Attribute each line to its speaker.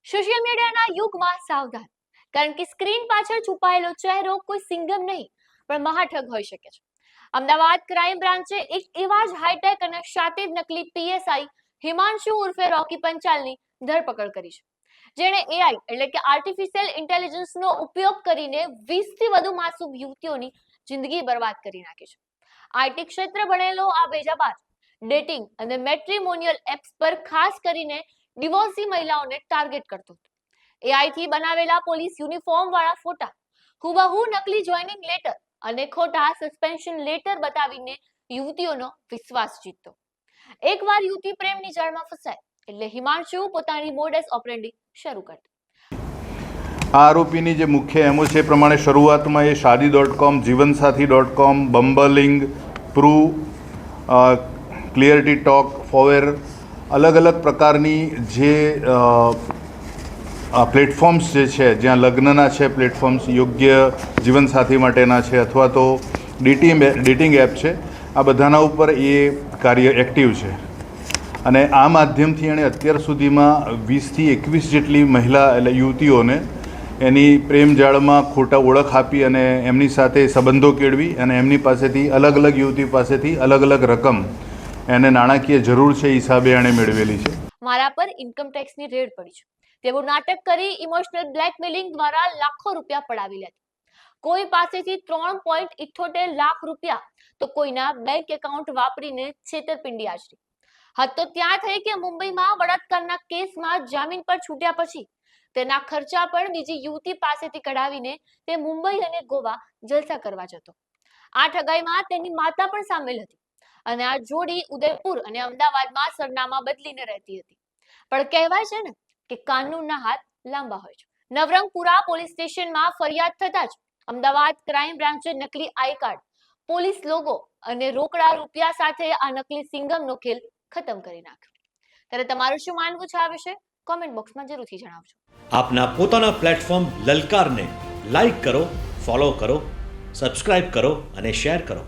Speaker 1: Social મીડિયાના યુગમાં સાવધાન, કારણ કે સ્ક્રીન પાછળ છુપાયેલો ચહેરો કોઈ સિંઘમ નહીં પણ મહાઠગ હોઈ શકે છે. અમદાવાદ ક્રાઇમ બ્રાન્ચે એક એવા જ હાઈટેક અને શાતિર નકલી પીએસઆઈ હિમાંશુ ઉર્ફે રોકી પંચાલની ધરપકડ કરી છે, જેણે એઆઈ એટલે કે આર્ટિફિશિયલ ઇન્ટેલિજન્સનો ઉપયોગ કરીને 20 થી વધુ માસૂમ યુવતીઓની જિંદગી બરબાદ કરી નાખી છે. આઈટી ક્ષેત્ર ભણેલો આ બેજાબાજ ડેટિંગ અને મેટ્રિમોનિયલ એપ્સ પર ખાસ કરીને ડિવોર્સી મહિલાઓને ટાર્ગેટ કરતો હતો. એઆઈ થી બનાવેલા પોલીસ યુનિફોર્મ વાળા ફોટા, હુબહુ નકલી જોઈનિંગ લેટર અને ખોટા સસ્પેન્શન લેટર બતાવીને યુવતીઓનો વિશ્વાસ જીતતો. એકવાર યુવતી પ્રેમની જાળમાં ફસાય એટલે હિમાંશુ પોતાની મોડસ ઓપરેન્ડી શરૂ કરતો.
Speaker 2: આ આરોપીની જે મુખ્ય એમો છે એ પ્રમાણે શરૂઆતમાં એ શાદી.com, જીવનસાથી.com, બમ્બલિંગ, પ્રૂ, ક્લિયરિટી ટોક, ફોવેર અલગ અલગ પ્રકારની જે પ્લેટફોર્મ્સ જે છે, જ્યાં લગ્નના છે પ્લેટફોર્મ્સ, યોગ્ય જીવનસાથી માટેના છે અથવા તો ડેટિંગ એપ છે, આ બધાના ઉપર એ કાર્ય એક્ટિવ છે. અને આ માધ્યમથી એણે અત્યાર સુધીમાં 20 થી 21 જેટલી મહિલા એટલે યુવતીઓને એની પ્રેમજાળમાં ખોટા ઓળખ આપી અને એમની સાથે સંબંધો કેળવી અને એમની પાસેથી અલગ અલગ યુવતી પાસેથી અલગ અલગ રકમ એને નાણાકીય જરૂર છે એ હિસાબે એણે મેળવેલી છે.
Speaker 1: મારા પર ઇન્કમ ટેક્સની રેડ પડી છે તેવું નાટક કરી ઇમોશનલ બ્લેકમેલિંગ દ્વારા લાખો રૂપિયા પડાવી લેતી. કોઈ પાસેથી 3.78 લાખ રૂપિયા તો કોઈના બેંક એકાઉન્ટ વાપરીને છેતરપિંડી આચરી. હદ તો ત્યાં થઈ કે મુંબઈમાં બળાત્કારના કેસમાં જામીન પર છૂટ્યા પછી તેના ખર્ચા પણ બીજી યુવતી પાસેથી કઢાવીને તે મુંબઈ અને ગોવા જલસા કરવા જતો. આ ઠગાઈમાં તેની માતા પણ સામેલ હતી અને આ જોડી ઉદયપુર અને અમદાવાદમાં સરનામા બદલીને રહેતી હતી. પણ કહેવાય છે ને કે કાનૂનના હાથ લાંબા હોય છે. નવરંગપુરા પોલીસ સ્ટેશનમાં ફરિયાદ થતા જ અમદાવાદ ક્રાઇમ બ્રાન્ચે નકલી આઈ કાર્ડ, પોલીસ લોગો અને રોકડા રૂપિયા સાથે આ નકલી સિંગમનો ખેલ ખતમ કરી નાખ્યો. ત્યારે તમારું શું માનવું છે આ વિશે? કોમેન્ટ બોક્સમાં જરૂરથી જણાવજો.
Speaker 3: આપના પોતાના પ્લેટફોર્મ લલકારને લાઈક કરો, ફોલો કરો, સબસ્ક્રાઇબ કરો અને શેર કરો.